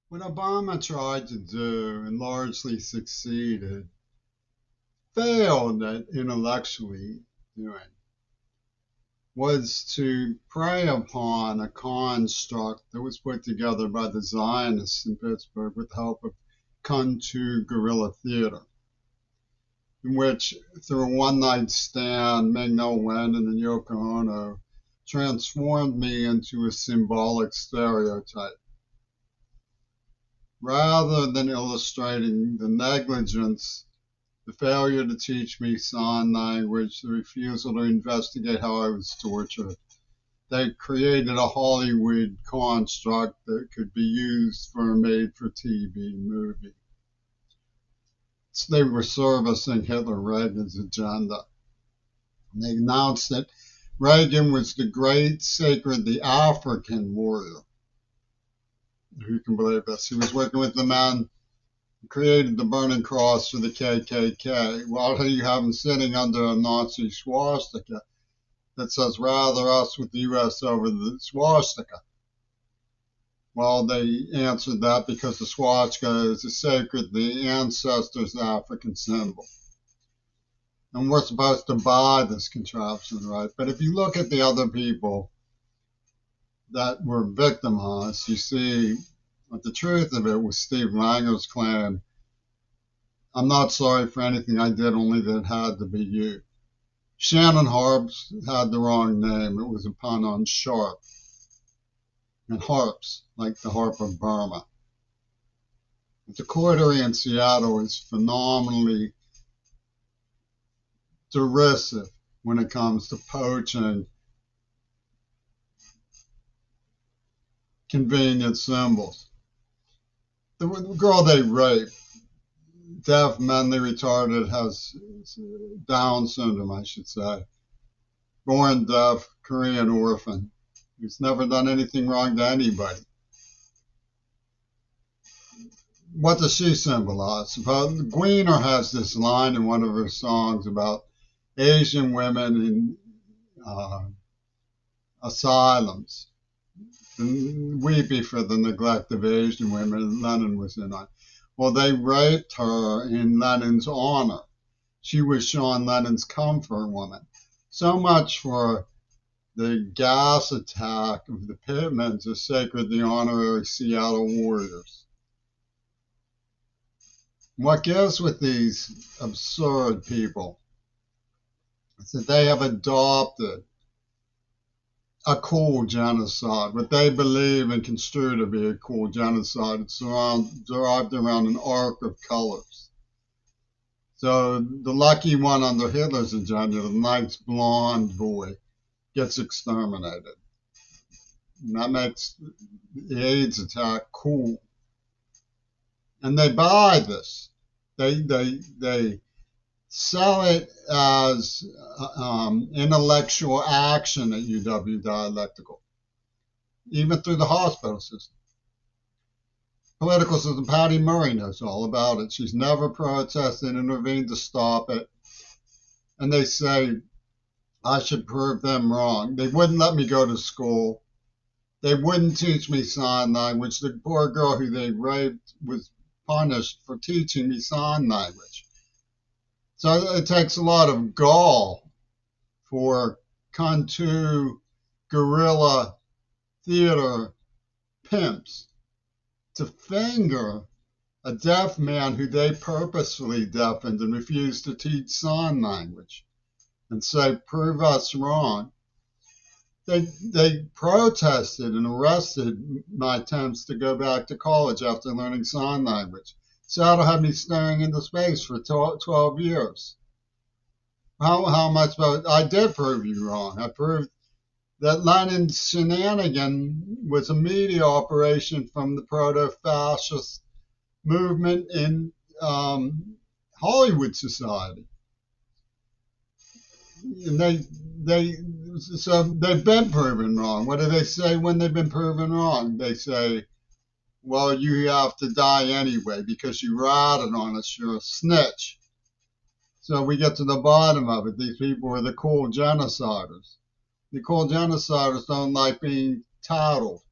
What Obama tried to do and largely succeeded, failed at intellectually doing, was to prey upon a construct that was put together by the Zionists in Pittsburgh with the help of Kung Fu guerrilla theater, in which, through a one night stand, Ming-No Wen and Yoko Ono transformed me into a symbolic stereotype. Rather than illustrating the negligence, the failure to teach me sign language, the refusal to investigate how I was tortured, they created a Hollywood construct that could be used for a made-for-TV movie. So they were servicing Hitler Reagan's agenda. And they announced that Reagan was the great sacred, the African warrior. Who can believe this? He was working with the man who created the burning cross for the KKK. While you have him sitting under a Nazi swastika that says, rather us with the U.S. over the swastika. Well, they answered that because the swastika is a sacred, the ancestors' African symbol. And we're supposed to buy this contraption, right? But if you look at the other people that were victimized, you see what the truth of it was. Steve Langer's claim, I'm not sorry for anything I did, only that it had to be you. Shannon Harps had the wrong name. It was a pun on sharp. And harps, like the harp of Burma. The coterie in Seattle is phenomenally derisive when it comes to poaching convenient symbols. The girl they raped, deaf, mentally retarded, has Down syndrome, I should say. Born deaf, Korean orphan, who's never done anything wrong to anybody. What does she symbolize? Well, Gweener has this line in one of her songs about Asian women in asylums, weepy for the neglect of Asian women. Lenin was in on. Well, they raped her in Lenin's honor. She was Sean Lennon's comfort woman. So much for the gas attack of the Pitmans as sacred, the honorary Seattle Warriors. What gives with these absurd people is that they have adopted a cool genocide, what they believe and construe to be a cool genocide. It's derived around an arc of colors. So the lucky one under Hitler's agenda, the nice blonde boy, gets exterminated. And that makes the AIDS attack cool. And they buy this. They sell it as intellectual action at UW Dialectical, even through the hospital system. Political system, Patty Murray knows all about it. She's never protested, intervened to stop it. And they say, I should prove them wrong. They wouldn't let me go to school. They wouldn't teach me sign language. The poor girl who they raped was punished for teaching me sign language. So it takes a lot of gall for Kung Fu guerrilla theater pimps to finger a deaf man who they purposefully deafened and refused to teach sign language and say, prove us wrong. They protested and arrested my attempts to go back to college after learning sign language. Seattle had me staring into space for 12 years. How much about I did prove you wrong. I proved that Lenin's shenanigan was a media operation from the proto-fascist movement in Hollywood society. And so they've been proven wrong. What do they say when they've been proven wrong? They say, well, you have to die anyway because you ratted on us. You're a snitch. So we get to the bottom of it. These people are the cool genociders. The cool genociders don't like being tattled.